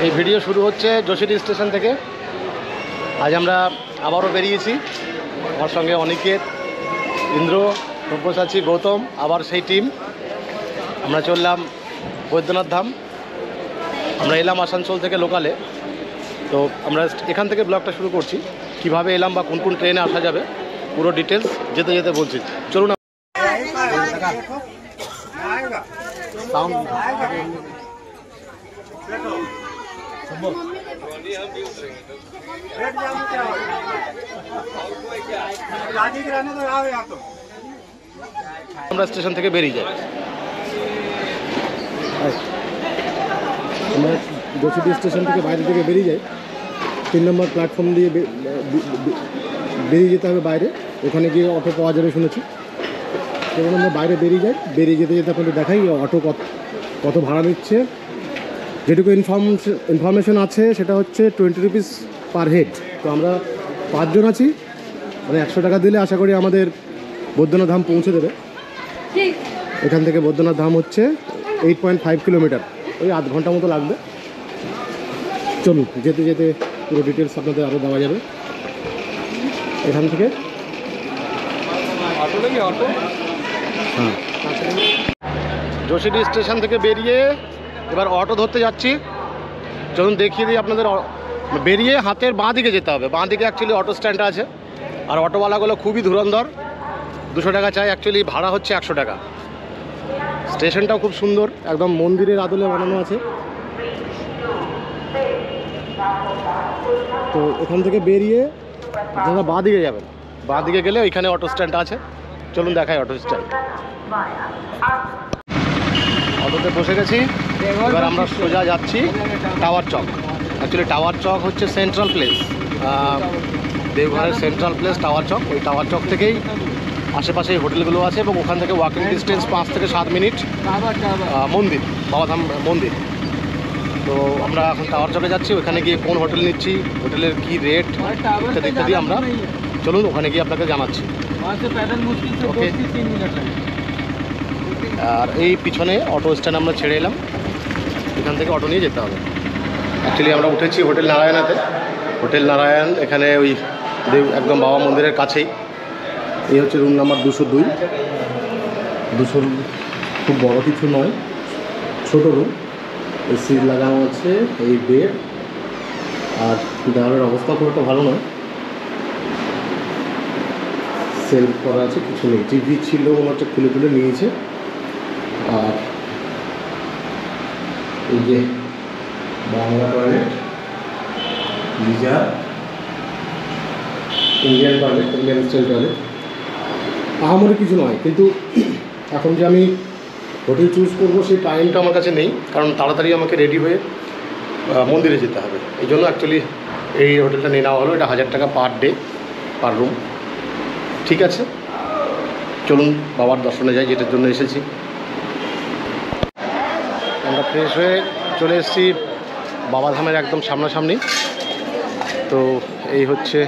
এই ভিডিও শুরু হচ্ছে যোশীডি স্টেশন থেকে। আজ আমরা আবারও বেরিয়েছি, আমার সঙ্গে অনিকেত, ইন্দ্র, সব্যসাচী, গৌতম, আবার সেই টিম। আমরা চললাম বৈদ্যনাথ ধাম। আমরা এলাম আসানসোল থেকে লোকালে। তো আমরা এখান থেকে ব্লগটা শুরু করছি, কিভাবে এলাম বা কোন কোন ট্রেনে আসা যাবে পুরো ডিটেলস যেতে যেতে বলছি। চলুন। আমরা স্টেশন থেকে বেরিয়ে যাই। আমরা যোশীডি স্টেশন থেকে বাইরে থেকে বেরিয়ে যাই। 3 নম্বর প্ল্যাটফর্ম দিয়ে বেরিয়ে যেতে হবে বাইরে। ওখানে গিয়ে অটো পাওয়া যাবে শুনেছি। এবং আমরা বাইরে বেরিয়ে যাই। বেরিয়ে যেতে যেতে আপনাদের দেখাই অটো কত ভাড়া নিচ্ছে। যেটুকু ইনফরমেশন আছে সেটা হচ্ছে 20 রুপিস পার হেড। তো আমরা 5 জন আছি, মানে 100 টাকা দিলে আশা করি আমাদের বৈদ্যনাথ ধাম পৌঁছে দেবে। এখান থেকে বৈদ্যনাথ ধাম হচ্ছে 8.5 কিলোমিটার, ওই আধ ঘন্টা মতো লাগবে। চলুন, যেতে যেতে পুরো ডিটেলস আপনাদের আরও দেওয়া যাবে। এখান থেকে হ্যাঁ, যোশীডি স্টেশন থেকে বেরিয়ে এবার অটো ধরতে যাচ্ছি। চলুন দেখিয়ে দিই আপনাদের। বেরিয়ে হাতের বাঁ দিকে যেতে হবে। বাঁ দিকে অ্যাকচুয়ালি অটো স্ট্যান্ড আছে, আর অটোওয়ালাগুলো খুবই ধুরন্ধর। 200 টাকা চাই, অ্যাকচুয়ালি ভাড়া হচ্ছে 100 টাকা। স্টেশনটাও খুব সুন্দর, একদম মন্দিরের আদলে বানানো আছে। তো এখান থেকে বেরিয়ে আপনারা বাঁ দিকে যাবেন। বাঁ দিকে গেলে ওইখানে অটো স্ট্যান্ড আছে। চলুন দেখাই অটো স্ট্যান্ড। অটোতে বসে গেছি। এবার আমরা সোজা যাচ্ছি Tower Chowk. Actually Tower Chowk হচ্ছে সেন্ট্রাল প্লেস, দেওঘরের সেন্ট্রাল প্লেস টাওয়ার চক। ওই টাওয়ার চক থেকেই আশেপাশে হোটেলগুলো আছে এবং ওখান থেকে ওয়াকিং ডিস্টেন্স 5 থেকে 7 মিনিট মন্দির, বাবাধাম মন্দির। তো আমরা এখন টাওয়ার চকে যাচ্ছি। ওখানে গিয়ে কোন হোটেল নিচ্ছি, হোটেলের কি রেট ইত্যাদি ইত্যাদি আমরা চলুন ওখানে গিয়ে আপনাকে জানাচ্ছি। ওকে। আর এই পিছনে অটো স্ট্যান্ড আমরা ছেড়ে এলাম, এখান থেকে অটো নিয়ে যেতে হবে। অ্যাকচুয়ালি আমরা উঠেছি হোটেল নারায়ণাতে। হোটেল নারায়ণ এখানে ওই একদম বাবা মন্দিরের কাছেই। এই হচ্ছে রুম নাম্বার 202। 200 খুব বড় কিছু নয়, ছোট রুম। এসি লাগানো আছে, এই বেড। আর দেওয়ালের অবস্থা খুব একটা ভালো নয়, সেল করা আছে, কিছু নেই। টিভি ছিল মনে হচ্ছে, খুলে খুলে নিয়েছে। আর এই যে Bangla toilet, geyser, Indian toilet, Indian style toilet. আহামরি কিছু নয়, কিন্তু এখন যে আমি হোটেল চুজ করবো সেই টাইমটা আমার কাছে নেই, কারণ তাড়াতাড়ি আমাকে রেডি হয়ে মন্দিরে যেতে হবে। এই জন্য অ্যাকচুয়ালি এই হোটেলটা নিয়ে নেওয়া হলো। এটা 1000 টাকা পার ডে, পার রুম। ঠিক আছে, চলুন বাবার দর্শনে যাই, যেটার জন্য এসেছি। আমরা ফ্রেশ হয়ে চলে এসেছি বাবাধামের একদম সামনাসামনি। তো এই হচ্ছে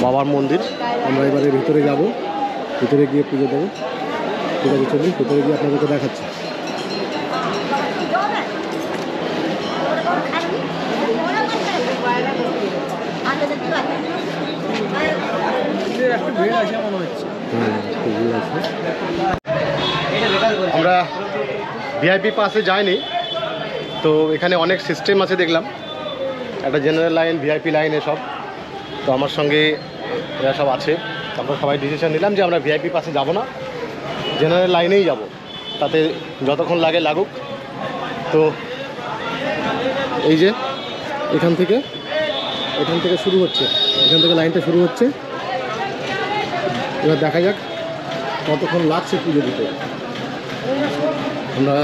বাবার মন্দির। আমরা এবারে ভিতরে যাব, ভিতরে গিয়ে পুজো দেবো। ঠিক আছে, চলুন ভিতরে গিয়ে আপনাদেরকে দেখাচ্ছি। আমরা ভিআইপি পাসে যাইনি, তো এখানে অনেক সিস্টেম আছে দেখলাম। একটা জেনারেল লাইন, ভিআইপি লাইন, এসব। তো আমার সঙ্গে এরা সব আছে। আমরা সবাই ডিসিশন নিলাম যে আমরা ভিআইপি পাসে যাব না, জেনারেল লাইনেই যাব, তাতে যতক্ষণ লাগে লাগুক। তো এই যে এখান থেকে শুরু হচ্ছে, এখান থেকে লাইনটা শুরু হচ্ছে। এবার দেখা যাক কতক্ষণ লাগছে পুজো দিতে। আমরা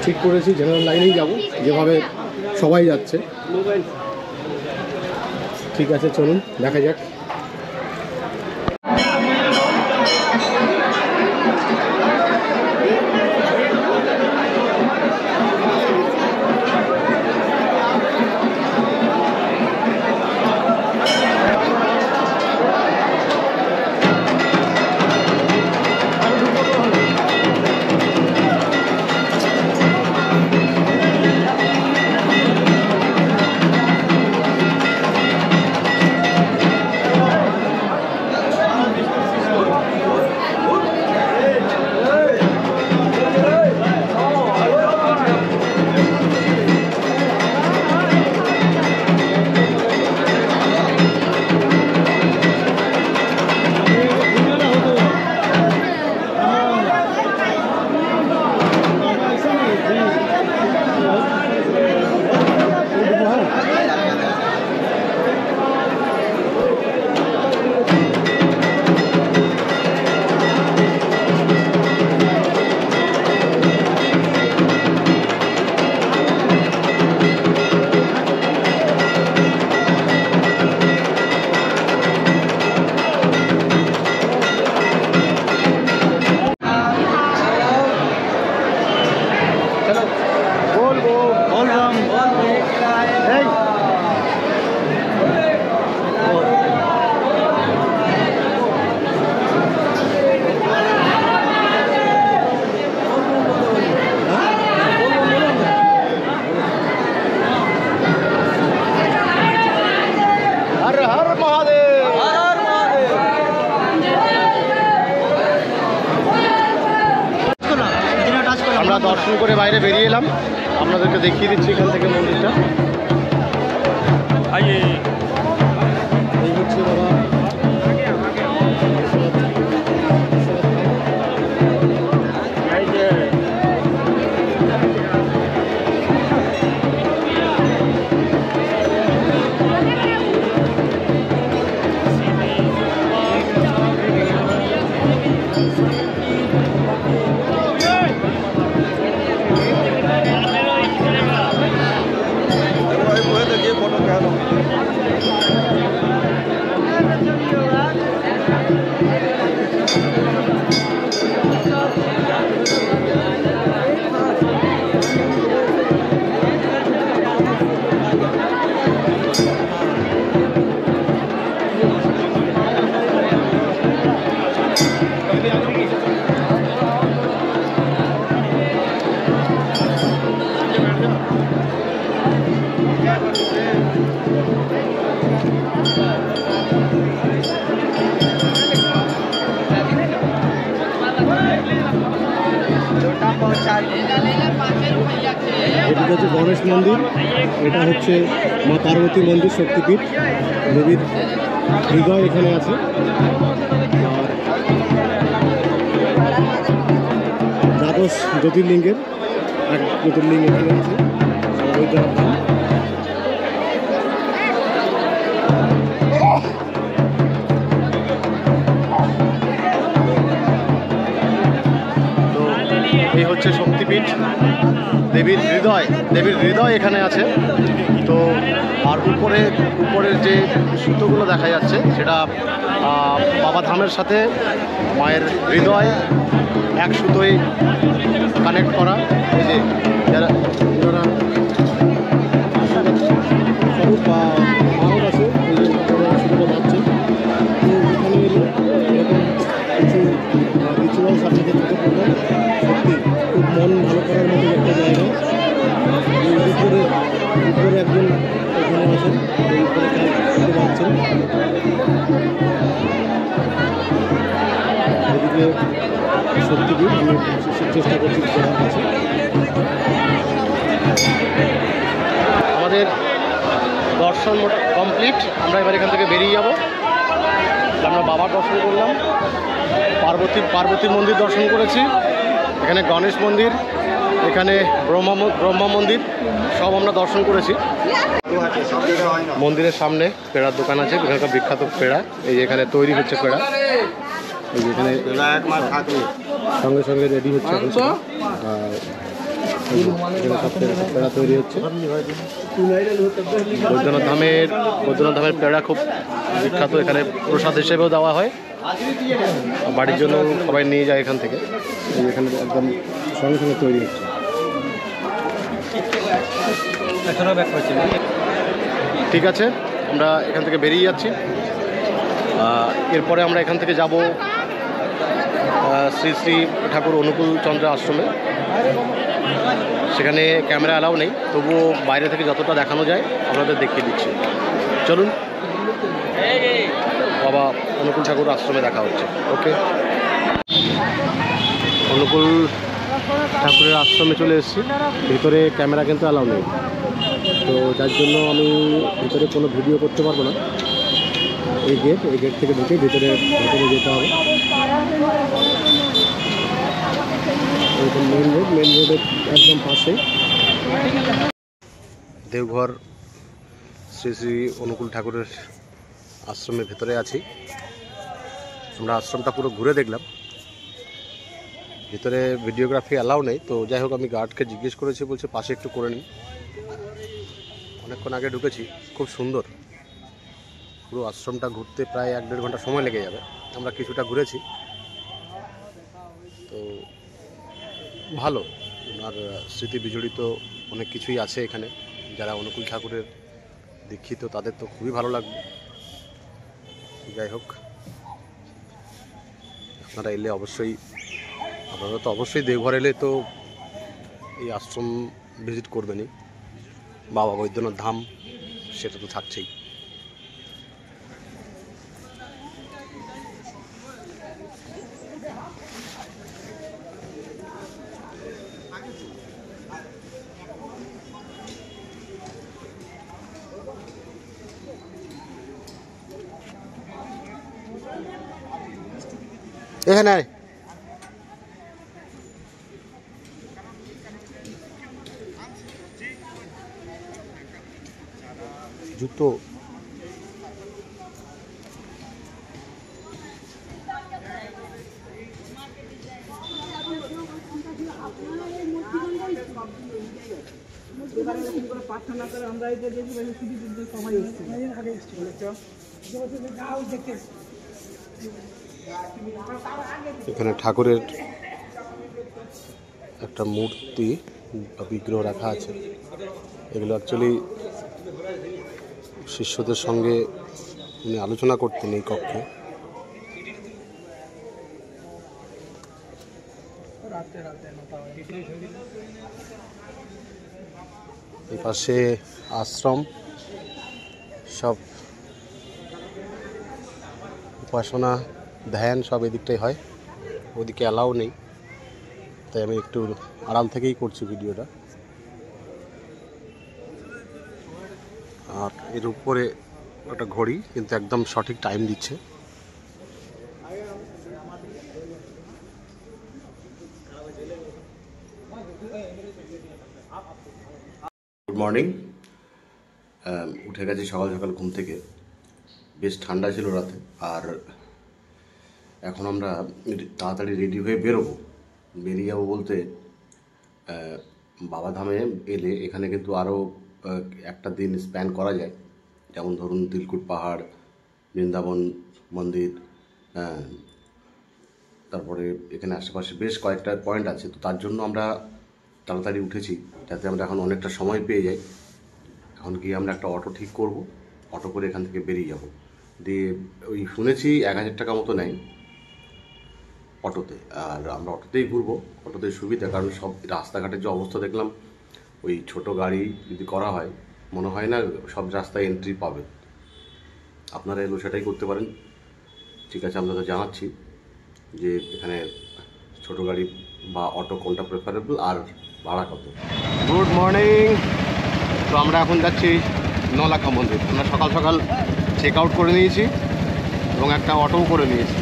ঠিক করেছি জেনারেল লাইনেই যাব, যেভাবে সবাই যাচ্ছে। ঠিক আছে, চলুন দেখা যাক। বলবো বললাম এই আমরা দর্শন করে বাইরে বেরিয়ে এলাম, আপনাদেরকে দেখিয়ে দিচ্ছি এখান থেকে মন্দিরটা। এই হচ্ছে বাবা এটা হচ্ছে গণেশ মন্দির, এটা হচ্ছে মা পার্বতী মন্দির শক্তিপীঠ, দেবীর হৃদয় এখানে আছে। আর দ্বাদশ জ্যোতির্লিঙ্গের এক জ্যোতির্লিঙ্গ এখানে আছে, বৈদ্যনাথ ধাম। এই হচ্ছে শক্তিপীঠ, দেবীর হৃদয় এখানে আছে। তো আর উপরের যে সুতোগুলো দেখা যাচ্ছে সেটা বাবা ধামের সাথে মায়ের হৃদয় এক সুতোয় কানেক্ট করা। এই যে যারা স্বরূপ বা মানব আছে, এই যে সুতোটা যাচ্ছে, তো এখানে এলে এরকম কিছু রিচুয়ালস আপনাদের চোখে পড়বে। সত্যি খুব মন ভালো করার মতো একটা জায়গা। উপরে একজন এখানে আছেন, উপরে দেখতে পাচ্ছেন। এদিকে সত্যি আমি চেষ্টা করছি যাওয়ার কাছে। আমাদের দর্শন কমপ্লিট, আমরা এবার এখান থেকে বেরিয়ে যাব। আমরা বাবার দর্শন করলাম, পার্বতীর মন্দির দর্শন করেছি, এখানে গণেশ মন্দির, এখানে ব্রহ্মা মন্দির সব আমরা দর্শন করেছি। মন্দিরের সামনে পেড়ার দোকান আছে, এখানকার বিখ্যাত পেড়া, এই যে এখানে তৈরি হচ্ছে পেড়া, এই যে এখানে সঙ্গে সঙ্গে রেডি হচ্ছে পেড়া তৈরি হচ্ছে। বৈদ্যনাথ ধামের পেড়া খুব বিখ্যাত, এখানে প্রসাদ হিসেবেও দেওয়া হয়, বাড়ির জন্য সবাই নিয়ে যায় এখান থেকে। এখানে একদম সঙ্গে সঙ্গে তৈরি হচ্ছে। ঠিক আছে, আমরা এখান থেকে বেরিয়ে যাচ্ছি। এরপরে আমরা এখান থেকে যাব শ্রী শ্রী ঠাকুর অনুকূল চন্দ্র আশ্রমে। সেখানে ক্যামেরা অ্যালাউ নেই, তবুও বাইরে থেকে যতটা দেখানো যায় আপনাদের দেখিয়ে দিচ্ছি। চলুন, বাবা অনুকূল ঠাকুর আশ্রমে দেখা হচ্ছে। ওকে, অনুকূল ঠাকুরের আশ্রমে চলে এসেছি। ভিতরে ক্যামেরা কিন্তু অ্যালাউ নেই, তো যার জন্য আমি ভিতরে কোনো ভিডিও করতে পারবো না। এই গেট থেকে ঢুকে ভিতরে যেতে হবে। মেন রোডের একদম পাশে দেওঘর শ্রী শ্রী অনুকূল ঠাকুরের আশ্রমের ভেতরে আছি। আমরা আশ্রমটা পুরো ঘুরে দেখলাম, ভিতরে ভিডিওগ্রাফি অ্যালাউ নেই। তো যাই হোক, আমি গার্ডকে জিজ্ঞেস করেছি, বলছে পাশে একটু করে নিন। অনেকক্ষণ আগে ঢুকেছি, খুব সুন্দর। পুরো আশ্রমটা ঘুরতে প্রায় 1-1.5 ঘন্টা সময় লেগে যাবে। আমরা কিছুটা ঘুরেছি, তো ভালো। আর স্মৃতি বিজড়িত অনেক কিছুই আছে এখানে। যারা অনুকূল ঠাকুরের দীক্ষিত তাদের তো খুবই ভালো লাগবে। যাই হোক, আপনারা এলে অবশ্যই, আপনারা তো অবশ্যই দেওঘর এলে তো এই আশ্রম ভিজিট করবেনই। বাবা বৈদ্যনাথ ধাম সেটা তো থাকছেই। এখানে জুতো প্রার্থনা করে আমরা এই যে দেখি সবাই এখানে ঠাকুরের একটা মূর্তি বা বিগ্রহ রাখা আছে। এগুলো অ্যাকচুয়ালি শিষ্যদের সঙ্গে উনি আলোচনা করতেন এই কক্ষে। এই পাশে আশ্রম, সব উপাসনা ধ্যান সব এদিকটাই হয়, ওদিকে অ্যালাউ নেই, তাই আমি একটু আড়াল থেকেই করছি ভিডিওটা। আর এর উপরে একটা ঘড়ি, কিন্তু একদম সঠিক টাইম দিচ্ছে। Good morning. উঠে গেছি সকাল সকাল ঘুম থেকে, বেশ ঠান্ডা ছিল রাতে। আর এখন আমরা তাড়াতাড়ি রেডি হয়ে বেরোবো। বেরিয়ে যাবো বলতে, বাবাধামে এলে এখানে কিন্তু আরও একটা দিন স্প্যান করা যায়। যেমন ধরুন তিলকুট পাহাড়, বৃন্দাবন মন্দির, তারপরে এখানে আশেপাশে বেশ কয়েকটা পয়েন্ট আছে। তো তার জন্য আমরা তাড়াতাড়ি উঠেছি, যাতে আমরা এখন অনেকটা সময় পেয়ে যাই। এখন গিয়ে আমরা একটা অটো ঠিক করব, অটো করে এখান থেকে বেরিয়ে যাব। দিয়ে ওই শুনেছি 1000 টাকা মতো নেয় অটোতে, আর আমরা অটোতেই ঘুরবো। অটোতেই সুবিধা, কারণ সব রাস্তাঘাটের যে অবস্থা দেখলাম, ওই ছোট গাড়ি যদি করা হয় মনে হয় না সব রাস্তায় এন্ট্রি পাবে। আপনারা এলো সেটাই করতে পারেন। ঠিক আছে, আমরা তো জানাচ্ছি যে এখানে ছোট গাড়ি বা অটো কোনটা প্রেফারেবল আর ভাড়া কত। Good morning. তো আমরা এখন যাচ্ছি নলাখা মন্দির। আমরা সকাল সকাল চেক আউট করে নিয়েছি এবং একটা অটোও করে নিয়েছি।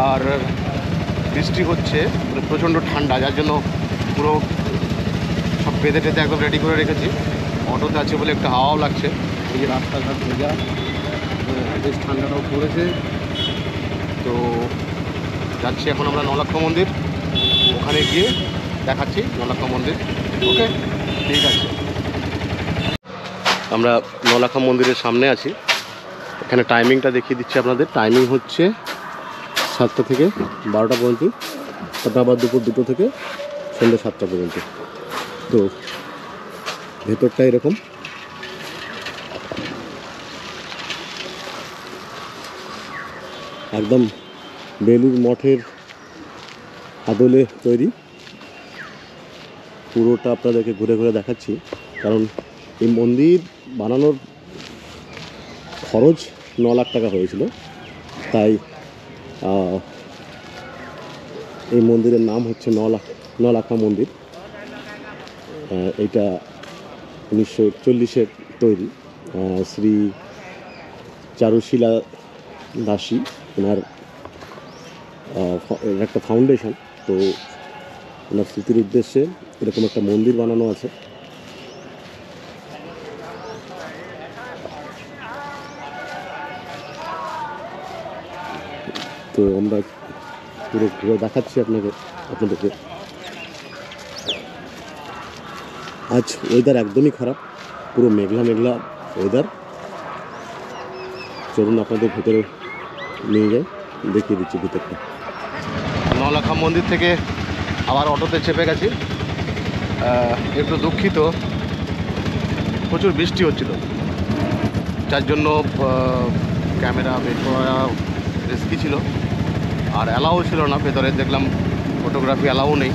আর বৃষ্টি হচ্ছে, মানে প্রচণ্ড ঠান্ডা, যার জন্য পুরো সব বেঁধে টেঁধে একদম রেডি করে রেখেছি। অটোতে আছে বলে একটু হাওয়াও লাগছে। এই যে রাস্তাঘাট ভেজা, বেশ ঠান্ডাটাও পড়েছে। তো যাচ্ছি এখন আমরা নলাখা মন্দির, ওখানে গিয়ে দেখাচ্ছি নলাখা মন্দির। ওকে, ঠিক আছে। আমরা নলাখা মন্দিরের সামনে আছি। এখানে টাইমিংটা দেখিয়ে দিচ্ছি আপনাদের। টাইমিং হচ্ছে 7টা থেকে 12টা পর্যন্ত, তারপর আবার দুপুর 2টো থেকে সন্ধ্যে 7টা পর্যন্ত। তো ভেতরটা এরকম। একদম বেলুর মঠের আদলে তৈরি। পুরোটা আপনাদেরকে ঘুরে ঘুরে দেখাচ্ছি, কারণ এই মন্দির বানানোর খরচ 9 লাখ টাকা হয়েছিল। তাই এই মন্দিরের নাম হচ্ছে নলাখা মন্দির। এটা 1941-এর তৈরি। শ্রী চারুশীলা দাসী ওনার একটা ফাউন্ডেশন। তো ওনার স্মৃতির উদ্দেশ্যে এরকম একটা মন্দির বানানো আছে। তো আমরা পুরো ঘুরে দেখাচ্ছি আপনাদেরকে। আজ ওয়েদার একদমই খারাপ, পুরো মেঘলা মেঘলা ওয়েদার। চলুন আপনাদের ভেতরে নিয়ে যাই, দেখিয়ে দিচ্ছি ভিতরটা। নলাখা মন্দির থেকে আবার অটোতে চেপে গেছি। একটু দুঃখিত, প্রচুর বৃষ্টি হচ্ছিল, যার জন্য ক্যামেরা বের করা রিস্কি ছিল, আর অ্যালাও ছিল না ভেতরে। দেখলাম ফটোগ্রাফি অ্যালাও নেই।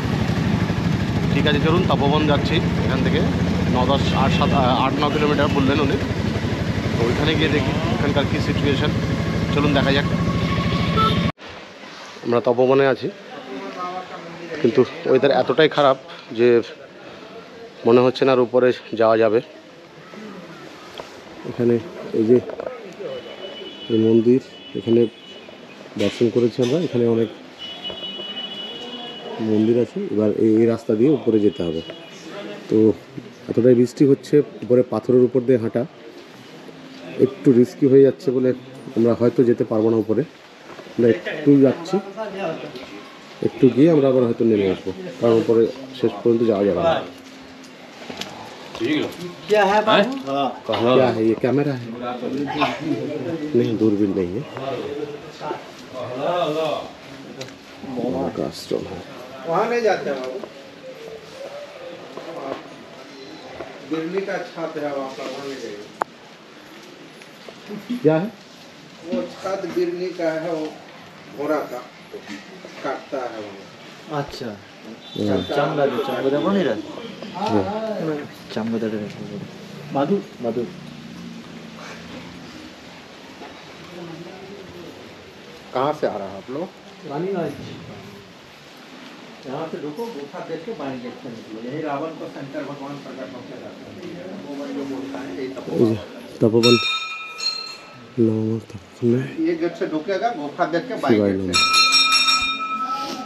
ঠিক আছে, চলুন তপবন যাচ্ছি এখান থেকে 8-9 কিলোমিটার বললেন উনি। তো ওইখানে গিয়ে দেখি ওখানকার কী সিচুয়েশান, চলুন দেখা যাক। আমরা তপবনে আছি, কিন্তু ওয়েদার এতটাই খারাপ যে মনে হচ্ছে না আর উপরে যাওয়া যাবে। এখানে এই যে এই মন্দির, এখানে দর্শন করেছি আমরা। এখানে অনেক মন্দির আছে। এবার এই রাস্তা দিয়ে উপরে যেতে হবে। তো এতটাই বৃষ্টি হচ্ছে, উপরে পাথরের উপর দিয়ে হাঁটা একটু রিস্কি হয়ে যাচ্ছে বলে আমরা হয়তো যেতে পারবো না উপরে। আমরা একটু যাচ্ছি, একটু গিয়ে আমরা আবার হয়তো নেমে আসবো, কারণ উপরে শেষ পর্যন্ত যাওয়া যাবে না। क्या है बाबू? क्या है ये? कैमरा है? नहीं, दूरबीन नहीं है। का आश्रम है। वहाँ नहीं जाते हैं बाबू। दिल्ली का छत है वहाँ पर, वहाँ नहीं जाइए। क्या है? वो छत बिरनी का है, वो घोड़ा का काटता है वो। আচ্ছা চামড়া দেখো নি রাত চামড়া মাধু মাধু कहाँ से आ रहा है आप लोग? रानीगंज। यहाँ से रुको, गुफा देख के बाहर गेट से निकलो। यही रावण को शंकर भगवान प्रकट होकर जाते हैं। वो जो बोलता है यही तपोवन नमः तपोवन ये गेट से ढुकेगा, गुफा देख के बाहर शिवाय गेट नमः। से।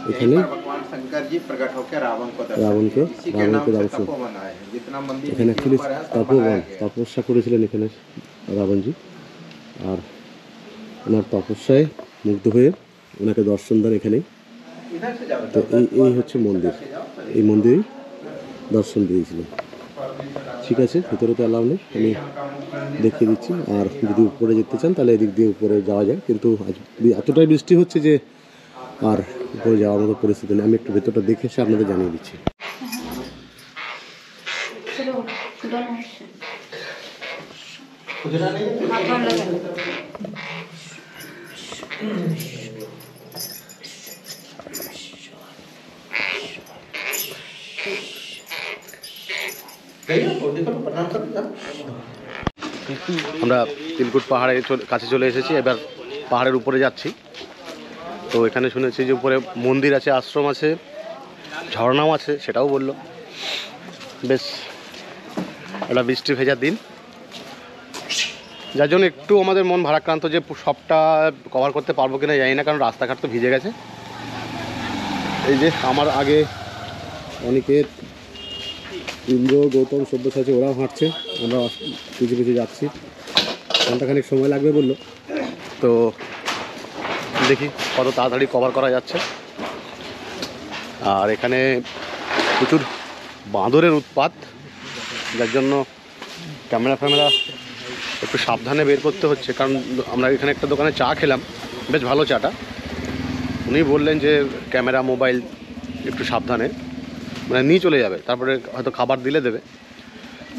यहीं এখানে पर भगवान शंकर जी प्रकट होकर रावण को रावण को इसी के नाम से दर्शन। तपोवन आए हैं। जितना मंदिर এখানে नीचे অ্যাকচুয়ালি ऊपर है सब তপবন, बनाया गया है। তপস্যা করেছিলেন এখানে রাবণজি। আর ওনার তপস্যায় মুগ্ধ হয়ে ওনাকে দর্শন দেন এখানেই। इधर से जाओ। তো এই হচ্ছে মন্দির, এই মন্দিরেই দর্শন দিয়েছিলেন। ঠিক আছে, ভিতরে তো অ্যালাউ নেই, আমি দেখিয়ে দিচ্ছি। আর যদি উপরে যেতে চান তাহলে এদিক দিয়ে উপরে যাওয়া যায়, কিন্তু আজ এতটাই বৃষ্টি হচ্ছে যে আর উপরে যাওয়ার মতো পরিস্থিতি নেই। আমি একটু ভেতরটা দেখে এসে আপনাদের জানিয়ে দিচ্ছি। আমরা তিলকুট পাহাড়ের কাছে চলে এসেছি, এবার পাহাড়ের উপরে যাচ্ছি। তো এখানে শুনেছি যে উপরে মন্দির আছে, আশ্রম আছে, ঝর্ণাও আছে, সেটাও বললো। বেশ একটা বৃষ্টি ভেজা দিন, যার জন্য একটু আমাদের মন ভারাক্রান্ত যে সবটা কভার করতে পারবো কিনা জানি না, কারণ রাস্তাঘাট তো ভিজে গেছে। এই যে আমার আগে অনিকেত, ইন্দ্র, গৌতম, সব্যসাচী ওরাও হাঁটছে, আমরা পিছিয়ে পিছিয়ে যাচ্ছি। ঘন্টাখানিক সময় লাগবে বললো, তো দেখি কত তাড়াতাড়ি কভার করা যাচ্ছে। আর এখানে প্রচুর বাঁদরের উৎপাত, যার জন্য ক্যামেরা একটু সাবধানে বের করতে হচ্ছে। কারণ আমরা এখানে একটা দোকানে চা খেলাম, বেশ ভালো চাটা। উনি বললেন যে ক্যামেরা মোবাইল একটু সাবধানে, মানে নিয়ে চলে যাবে, তারপরে হয়তো খাবার দিলে দেবে।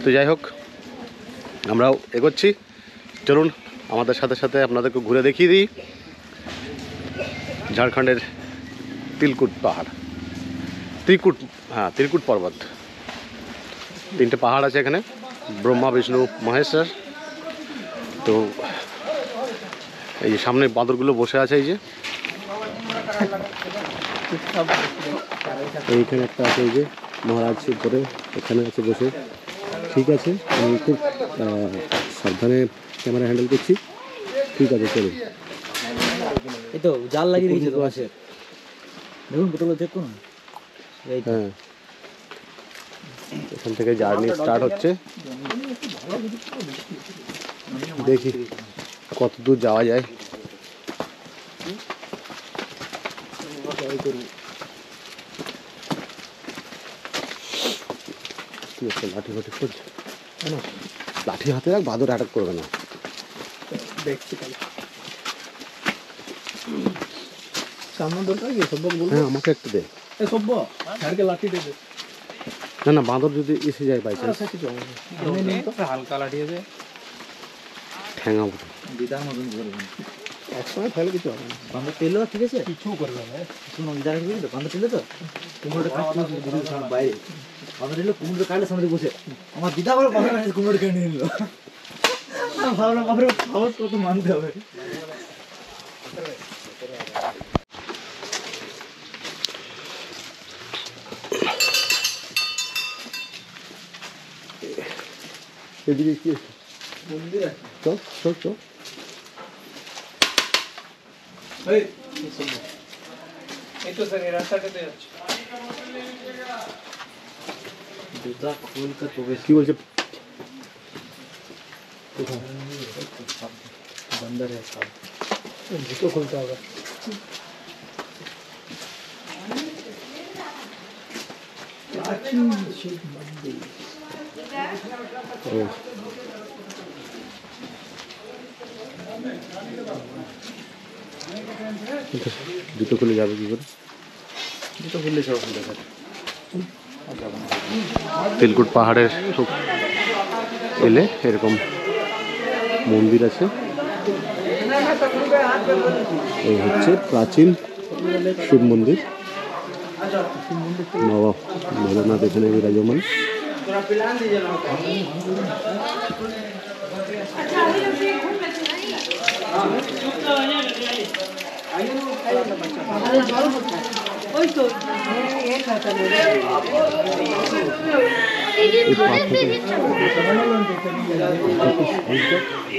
তো যাই হোক, আমরাও এগোচ্ছি। চলুন আমাদের সাথে সাথে আপনাদেরকে ঘুরে দেখিয়ে দিই ঝাড়খণ্ডের তিলকুট পাহাড়, তিলকুট পর্বত। 3টে পাহাড় আছে এখানে, ব্রহ্মা, বিষ্ণু, মহেশ্বর। তো এই যে সামনে বাঁদরগুলো বসে আছে, এই যে এইখানে একটা আছে, এই যে মহারাজ উপরে এখানে আছে বসে। ঠিক আছে, আমি খুব সাবধানে ক্যামেরা হ্যান্ডেল করছি। ঠিক আছে, চলুন। এই তো জাল লাগিয়ে দিয়েছে তো পাশে, দেখুন বোতল দেখুন। হ্যাঁ, এখান থেকে জার্নি স্টার্ট হচ্ছে। দেখি কত দূর যাওয়া যায়। লাঠি ফাঠি করছে, লাঠি হাতে রাখ, বাদর অ্যাটাক করবে না। দেখছি তাহলে সামনে দরকার কি সব্য বলবো। হ্যাঁ, আমাকে একটু দে। এ সব্য ঝাড়কে লাঠি দে দে। না না বাঁদর যদি এসে যায় বাই চান্স হালকা লাঠিয়েছে ঠ্যাঙা মতো দিদার মতন করবেন একসময় ফেলে কিছু হবে না বান্ধব পেলো ঠিক আছে কিছু করবে না শুনো দিদার কি বুঝলো বান্ধব পেলো তো কুমড়োটা কাটতে বাইরে বান্ধব এলো কুমড়োটা কাটলে সামনে বসে আমার দিদা বলে বান্ধব কাছে কুমড়োটা কেটে নিল ভাবলাম বান্ধব সাহস কত মানতে হবে এদিকে কি মন্দির আছে চল চল চল এই তো স্যার এই রাস্তাটাতে যাচ্ছে দিদা খোল কা প্রবেশ কি বলছে बंदर है सब জুতো খুলতে হবে प्राचीन शिव मंदिर ও জুতো খুলে যাবে কি করে জুতো খুললে সব খুলে স্যার তেলকুট পাহাড়ের খুব এলে এরকম মন্দির আছে এই হচ্ছে প্রাচীন শিব মন্দির বাবা ভোলেনাথ এখানে বিরাজমান এই পাথরে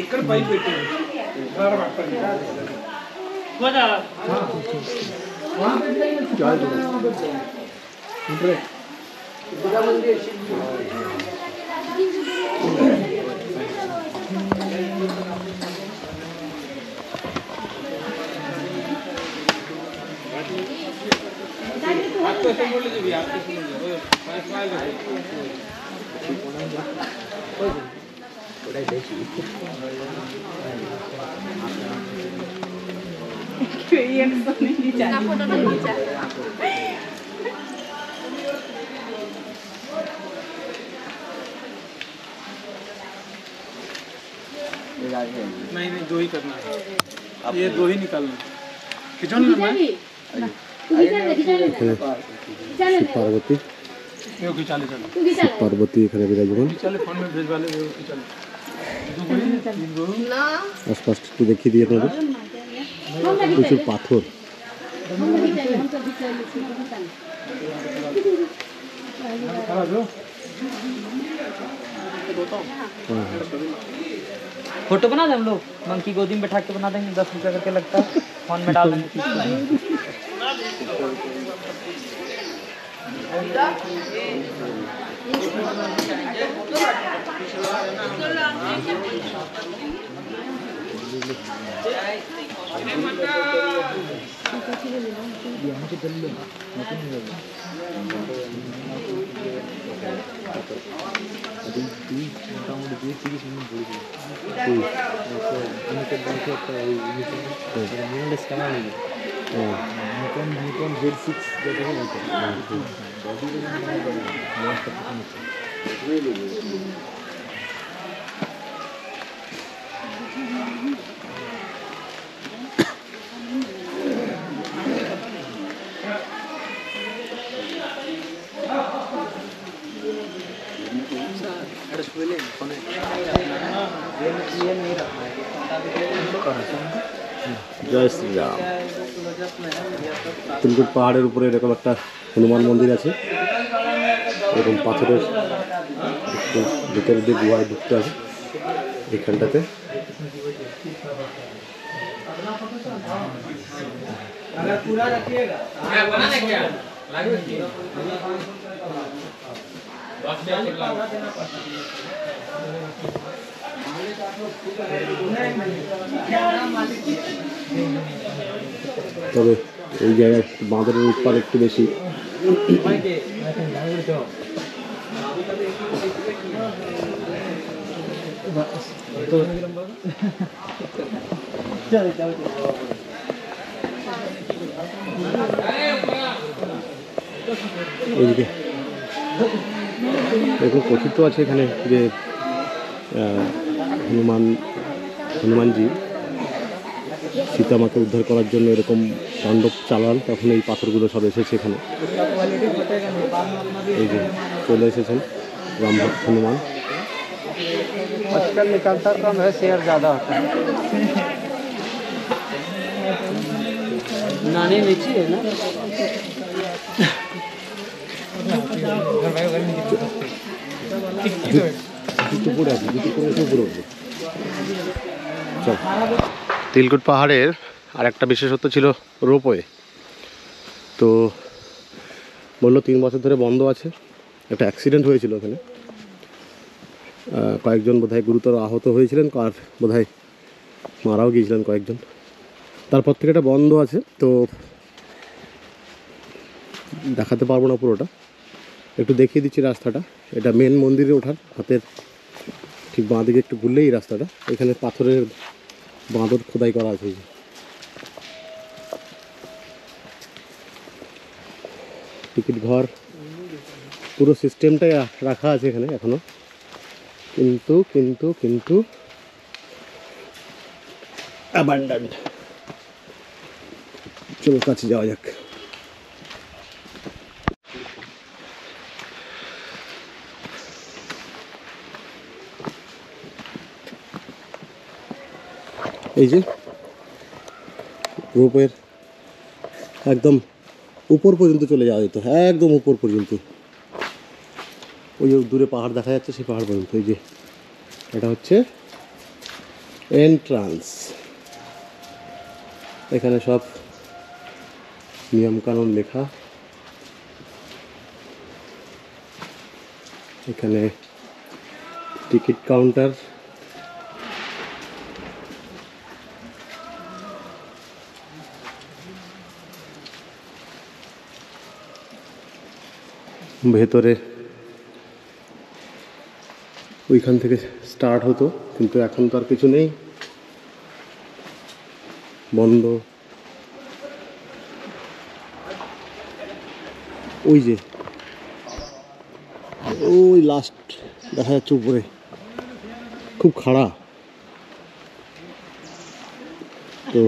ఇక్కడ పైపు పెట్టి आपको ऐसे बोल लीजिए आपको सुनिए ना फोटो नहीं खींचा नहीं दो ही करना है ये दो ही निकालना खिंचो ना मैं এখানে শিব পার্বতী ये खिंचा ले चलो শিব পার্বতী এখানে বিরাজমান चले फोन में भेजवा ले वो खिंचा ले ना আশপাশ একটু দেখিয়ে দিই আপনাদের প্রচুর পাথর फोटो बना दे हम लोग मंकी गोदी में बैठा के बना देंगे 10 रुपया करके लगता है फोन में डाल देंगे জয় শ্রীরাম তিলকুট পাহাড়ের উপরে এরকম একটা হনুমান মন্দির আছে এরকম পাথরের একটু ভিতরের দিকে গুহায় ঢুকতে আছে এখানটাতে তবে এই জায়গায় বাঁদরের উৎপাদ একটু বেশি এদিকে এরকম কথিত আছে এখানে যে হনুমানজি সীতামাকে উদ্ধার করার জন্য এরকম তাণ্ডব চালান, তখন এই পাথরগুলো সব এসেছে এখানে। এই যে চলে এসেছেন রাম ভক্ত হনুমান। आजकल निकलता कम है, शेयर ज़्यादा होता है। नानी नीचे है ना। তিলকুট পাহাড়ের আর একটা বিশেষত্ব ছিল রোপওয়ে। তো বললো 3 বছর ধরে বন্ধ আছে। একটা অ্যাক্সিডেন্ট হয়েছিল ওখানে, কয়েকজন বোধহয় গুরুতর আহত হয়েছিলেন, আর বোধহয় মারাও গিয়েছিলেন কয়েকজন। তারপর থেকে এটা বন্ধ আছে, তো দেখাতে পারবো না পুরোটা, একটু দেখিয়ে দিচ্ছি রাস্তাটা। এটা মেন মন্দিরে ওঠার হাতের ঠিক বাঁ দিকে একটু ঘুরলেই এই রাস্তাটা। এখানে পাথরের বাঁদর খোদাই করা আছে। টিকিট ঘর পুরো সিস্টেমটাই রাখা আছে এখানে এখনো, কিন্তু কিন্তু কিন্তু অ্যাবান্ডান্ড। চলো কাছে যাওয়া যাক। এই যে রোপের একদম উপর পর্যন্ত চলে যাওয়া যেত, একদম উপর পর্যন্ত। ওই যে দূরে পাহাড় দেখা যাচ্ছে, সেই পাহাড় পর্যন্ত। এই যে এটা হচ্ছে এন্ট্রান্স। এখানে সব নিয়মকানুন লেখা। এখানে টিকিট কাউন্টার, ভেতরে ওইখান থেকে স্টার্ট হতো, কিন্তু এখন তো আর কিছু নেই, বন্ধ। ওই যে ওই লাস্ট দেখা যাচ্ছে উপরে, খুব খাড়া। তো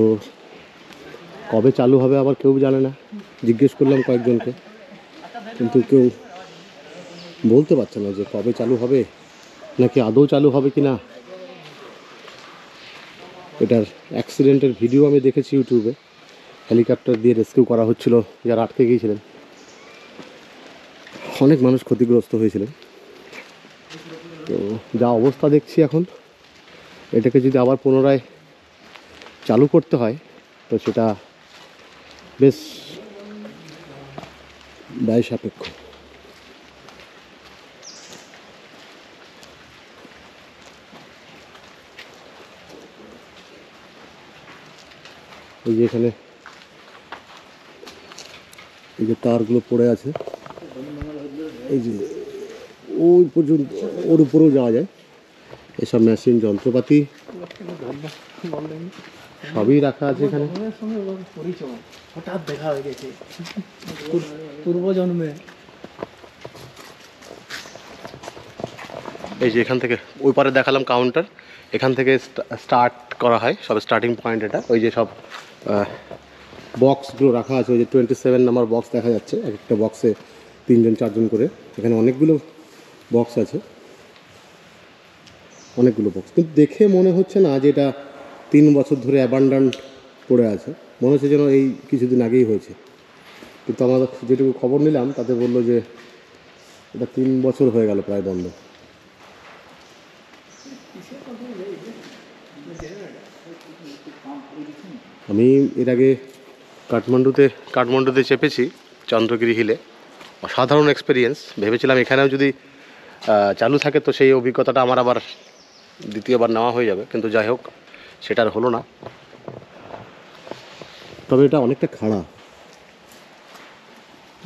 কবে চালু হবে আবার কেউ জানে না। জিজ্ঞেস করলাম কয়েকজনকে, কিন্তু কেউ বলতে পারছে না যে কবে চালু হবে, নাকি আদৌ চালু হবে কি না। এটার অ্যাক্সিডেন্টের ভিডিও আমি দেখেছি ইউটিউবে। হেলিকপ্টার দিয়ে রেস্কিউ করা হচ্ছিল যারা আটকে গিয়েছিলেন। অনেক মানুষ ক্ষতিগ্রস্ত হয়েছিলেন। তো যা অবস্থা দেখছি এখন, এটাকে যদি আবার পুনরায় চালু করতে হয় তো সেটা বেশ ব্যয় সাপেক্ষ। এই যে এখানে এই যে তারগুলো পড়ে আছে, এই যে ওই পর্যন্ত, ওর উপরেও যাওয়া যায়। এসব মেশিন যন্ত্রপাতি সবই রাখা আছে এখানে। হঠাৎ দেখা হয়ে গেছে পূর্বজন্মে। এই যে এখান থেকে ওই পারে দেখালাম কাউন্টার, এখান থেকে স্টার্ট করা হয়, সব স্টার্টিং পয়েন্ট এটা। ওই যে সব বক্সগুলো রাখা আছে, ওই যে 27 নাম্বার বক্স দেখা যাচ্ছে, এক একটা বক্সে 3জন 4জন করে। এখানে অনেকগুলো বক্স আছে, অনেকগুলো বক্স, কিন্তু দেখে মনে হচ্ছে না যে এটা 3 বছর ধরে অ্যাবান্ডান্ট পড়ে আছে। মনে হচ্ছে যেন এই কিছুদিন আগেই হয়েছে, কিন্তু আমাদের যেটুকু খবর নিলাম তাতে বললো যে এটা 3 বছর হয়ে গেল প্রায় বন্ধ। আমি এর আগে কাঠমান্ডুতে চেপেছি, চন্দ্রগিরি হিলে। অসাধারণ এক্সপিরিয়েন্স। ভেবেছিলাম এখানেও যদি চালু থাকে তো সেই অভিজ্ঞতাটা আমার আবার দ্বিতীয়বার নেওয়া হয়ে যাবে, কিন্তু যাই হোক সেটা আর হলো না। তবে এটা অনেকটা খাড়া,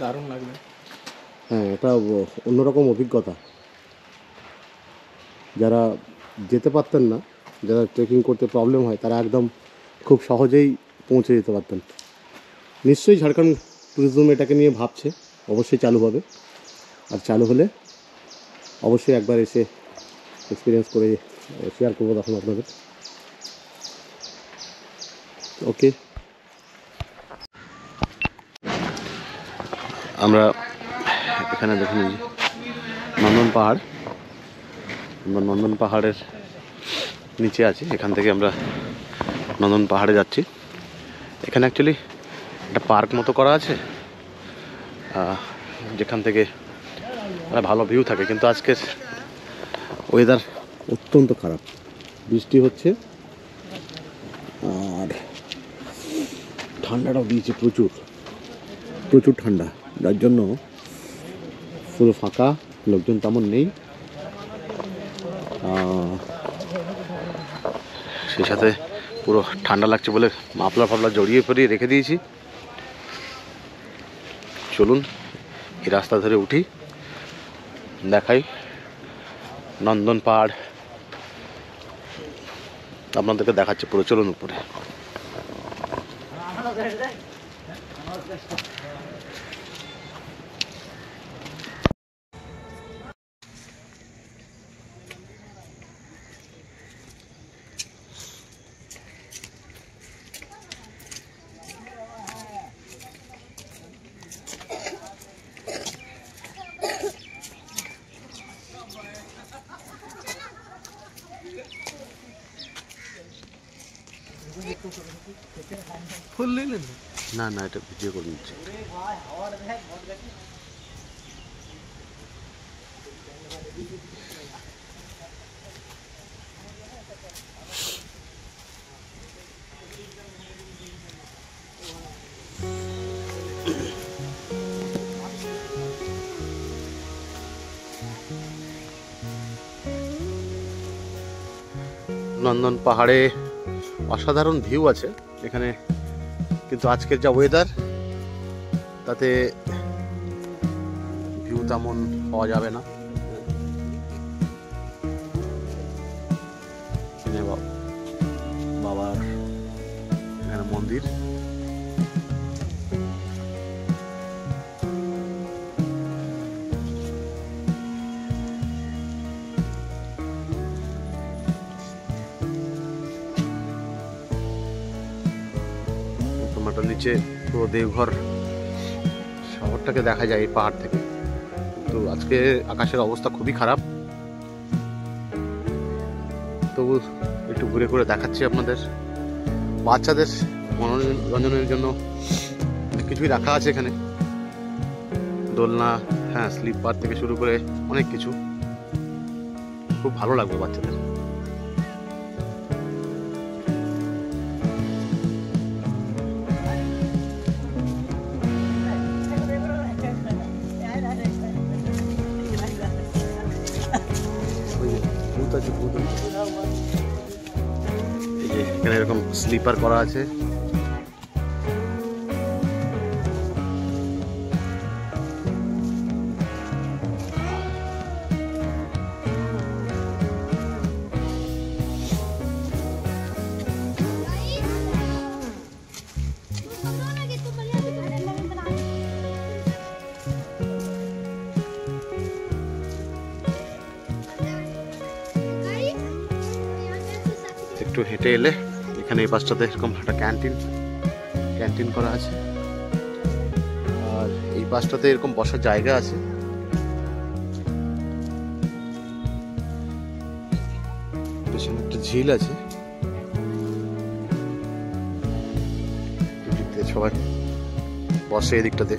দারুণ লাগবে। হ্যাঁ, এটা অন্যরকম অভিজ্ঞতা। যারা যেতে পারতেন না, যারা ট্রেকিং করতে প্রবলেম হয়, তারা একদম খুব সহজেই পৌঁছে যেতে পারতেন। নিশ্চয়ই ঝাড়খণ্ড ট্যুরিজম এটাকে নিয়ে ভাবছে, অবশ্যই চালু হবে। আর চালু হলে অবশ্যই একবার এসে এক্সপিরিয়েন্স করে শেয়ার করবো তখন আপনাদের। ওকে, আমরা এখানে দেখুন নন্দন পাহাড়, আমরা নন্দন পাহাড়ের নিচে আছি। এখান থেকে আমরা নন্দন পাহাড়ে যাচ্ছি। এখানে অ্যাকচুয়ালি একটা পার্ক মতো করা আছে, যেখান থেকে ভালো ভিউ থাকে, কিন্তু আজকের ওয়েদার অত্যন্ত খারাপ, বৃষ্টি হচ্ছে আর ঠান্ডাটাও দিয়েছে প্রচুর প্রচুর ঠান্ডা, যার জন্য পুরো ফাঁকা, লোকজন তেমন নেই। সেই সাথে পুরো ঠান্ডা লাগছে বলে মাফলার জড়িয়ে ফরিয়ে রেখে দিয়েছি। চলুন এই রাস্তা ধরে উঠি, দেখাই নন্দন পাহাড় আপনাদেরকে দেখাচ্ছে পুরো। চলুন উপরে। না না, এটা ভিডিও করে নিচ্ছি। নন্দন পাহাড়ে অসাধারণ ভিউ আছে এখানে, কিন্তু আজকের যা ওয়েদার তাতে ভিউ তেমন পাওয়া যাবে না। বাবার এখানে মন্দির, নিচে পুরো দেওঘর শহরটাকে দেখা যায় এই পাহাড় থেকে। তো আজকে আকাশের অবস্থা খুবই খারাপ, তবু একটু ঘুরে ঘুরে দেখাচ্ছি আপনাদের। বাচ্চাদের মনোরঞ্জনের জন্য অনেক কিছুই রাখা আছে এখানে, দোলনা, হ্যাঁ, স্লিপার থেকে শুরু করে অনেক কিছু। খুব ভালো লাগবে বাচ্চাদের। এখানে এরকম স্লিপার করা আছে। একটু হেঁটে এলে এখানে এই পাশটাতে এরকম একটা ক্যান্টিন করা আছে, আর এই পাশটাতে এরকম বসার জায়গা আছে। পেছনে একটা ঝিল আছে, সবাই বসে এদিকটাতে।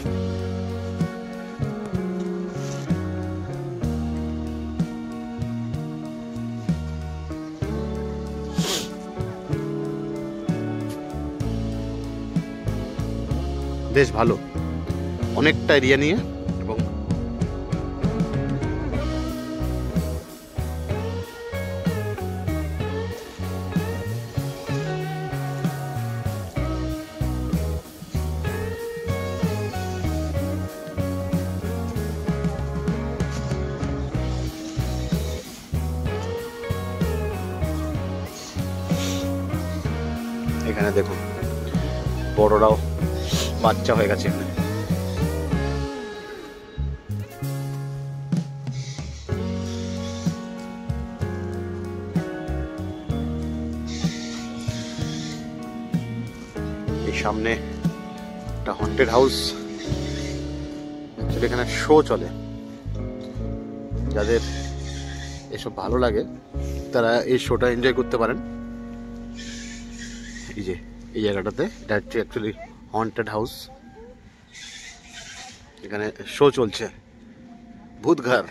বেশ ভালো, অনেকটা এরিয়া নিয়ে, এবং এখানে দেখুন বড়রাও বাচ্চা হয়ে গেছে এখানে। সামনে একটা হন্টেড হাউস, এখানে শো চলে। যাদের এসব ভালো লাগে তারা এই শোটা এনজয় করতে পারেন। এই যে এই জায়গাটাতে, এটা হচ্ছে অ্যাকচুয়ালি হন্টেড হাউস, এখানে শো চলছে ভূতঘর।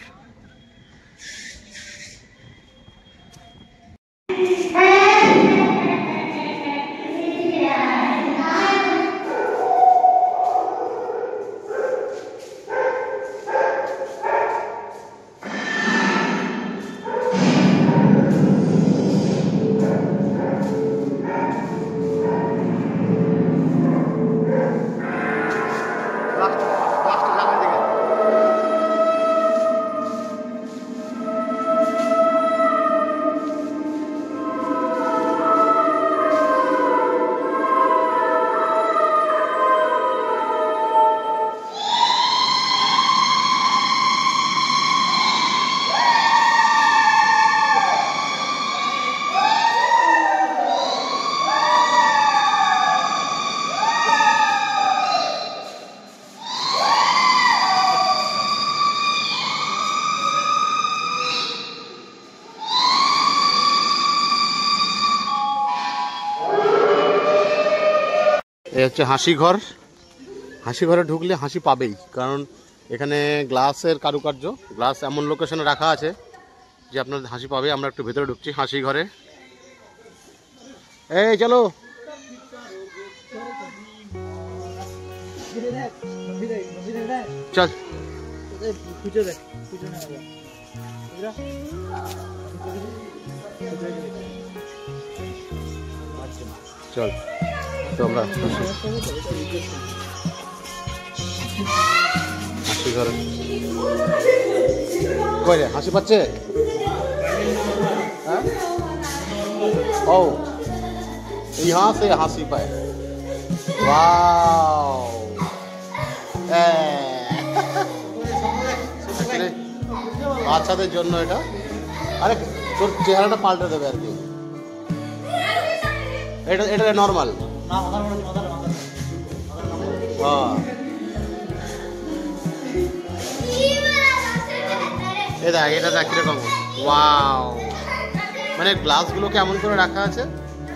এই হচ্ছে হাসি ঘর। হাসি ঘরে ঢুকলে হাসি পাবেই, কারণ এখানে গ্লাসের কারুকার্য, গ্লাস এমন লোকেশনে রাখা আছে যে আপনার হাসি পাবে। আমরা একটু ভেতরে ঢুকছি হাসি ঘরে। এই চলো, চল চল। তো আমরা হাসি ঘরে কই রে, হাসি পাচ্ছে? হ্যাঁ, ও यहाँ से হাসি পায়। ওয়াও, বাচ্চাদের জন্য এটা। আরে তোর চেহারাটা পাল্টে দেবে আর কি, এটা এটা নর্মাল। হ্যাঁ, এই দেখ, এটা দেখ কিরকম। ওয়াও, মানে গ্লাসগুলোকে এমন করে রাখা আছে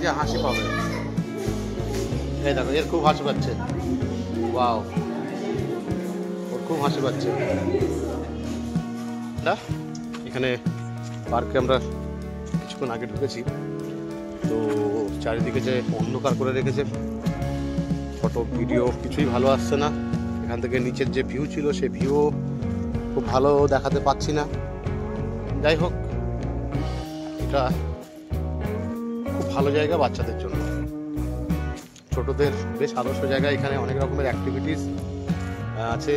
যে হাসি পাবে। এই দেখো, এর খুব হাসি পাচ্ছে। ওয়াও, ওর খুব হাসি পাচ্ছে। এখানে পার্কে আমরা কিছুক্ষণ আগে ঢুকেছি, তো চারিদিকে যে অন্ধকার করে রেখেছে, ফটো ভিডিও কিছুই ভালো আসছে না। এখান থেকে নিচের যে ভিউ ছিল সেই ভিউ খুব ভালো দেখাতে পাচ্ছি না। যাই হোক, এটা খুব ভালো জায়গা বাচ্চাদের জন্য, ছোটদের বেশ আদর্শ জায়গা। এখানে অনেক রকমের অ্যাক্টিভিটিস আছে,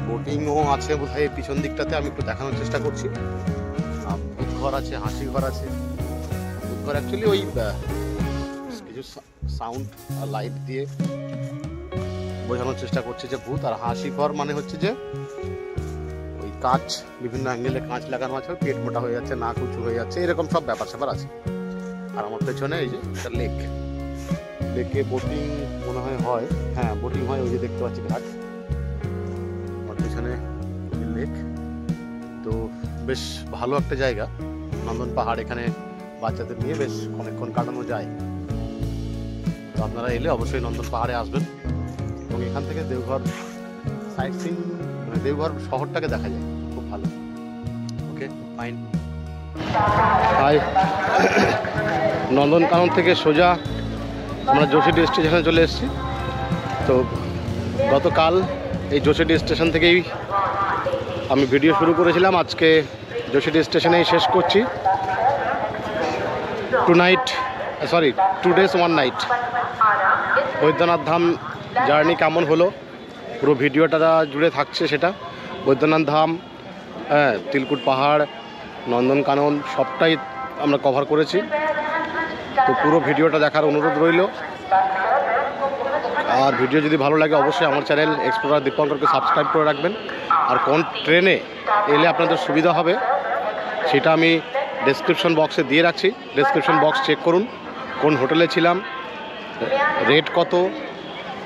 বোটিংও আছে বোধহয় পিছন দিকটাতে, আমি একটু দেখানোর চেষ্টা করছি। ভূতঘর আছে, হাসি ঘর আছে। ভূতঘর অ্যাকচুয়ালি ওই কিছু সাউন্ড আর লাইট দিয়ে বোঝানোর চেষ্টা করছে যে ভূত, আর হাসি ঘর মানে হচ্ছে যে ওই কাঁচ, বিভিন্ন অ্যাঙ্গেলে কাঁচ লাগানো আছে, পেট মোটা হয়ে যাচ্ছে, নাক উঁচু হয়ে যাচ্ছে, এরকম সব ব্যাপার স্যাপার আছে। আর আমার পেছনে এই যে একটা লেক, লেকে বোটিং মনে হয়, হ্যাঁ বোটিং হয়। ওই যে দেখতে পাচ্ছি ঘাট, আমার পেছনে লেক। তো বেশ ভালো একটা জায়গা নন্দন পাহাড়, এখানে বাচ্চাদের নিয়ে বেশ অনেকক্ষণ কাটানো যায়। তো আপনারা এলে অবশ্যই নন্দন পাহাড়ে আসবেন, এবং এখান থেকে দেওঘর সাইট সিন, মানে দেওঘর শহরটাকে দেখা যায়, খুব ভালো। ওকে, ফাইন। হাই, নন্দনকানন থেকে সোজা আমরা যোশীডি স্টেশনে চলে এসেছি। তো গতকাল এই যোশীডি স্টেশন থেকেই আমি ভিডিও শুরু করেছিলাম, আজকে যোশীডি স্টেশনেই শেষ করছি। 2 days 1 night বৈদ্যনাথ ধাম জার্নি কেমন হলো পুরো ভিডিওটা জুড়ে থাকছে সেটা। বৈদ্যনাথ ধাম, হ্যাঁ, তিলকুট পাহাড়, নন্দনকানন সবটাই আমরা কভার করেছি। তো পুরো ভিডিওটা দেখার অনুরোধ রইল। আর ভিডিও যদি ভালো লাগে অবশ্যই আমার চ্যানেল এক্সপ্লোরার দীপঙ্করকে সাবস্ক্রাইব করে রাখবেন। আর কোন ট্রেনে এলে আপনাদের সুবিধা হবে সেটা আমি ডেসক্রিপশন বক্সে দিয়ে রাখছি, ডেসক্রিপশন বক্স চেক করুন। কোন হোটেলে ছিলাম, রেট কত,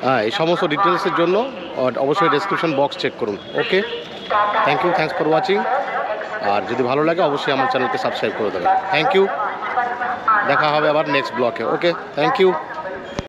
হ্যাঁ এই সমস্ত ডিটেলসের জন্য অবশ্যই ডেসক্রিপশন বক্স চেক করুন। ওকে, থ্যাংকস ফর ওয়াচিং। আর যদি ভালো লাগে অবশ্যই আমার চ্যানেলকে সাবস্ক্রাইব করে দেবেন। থ্যাংক ইউ, দেখা হবে আবার নেক্সট ব্লগে। ওকে, থ্যাংক ইউ।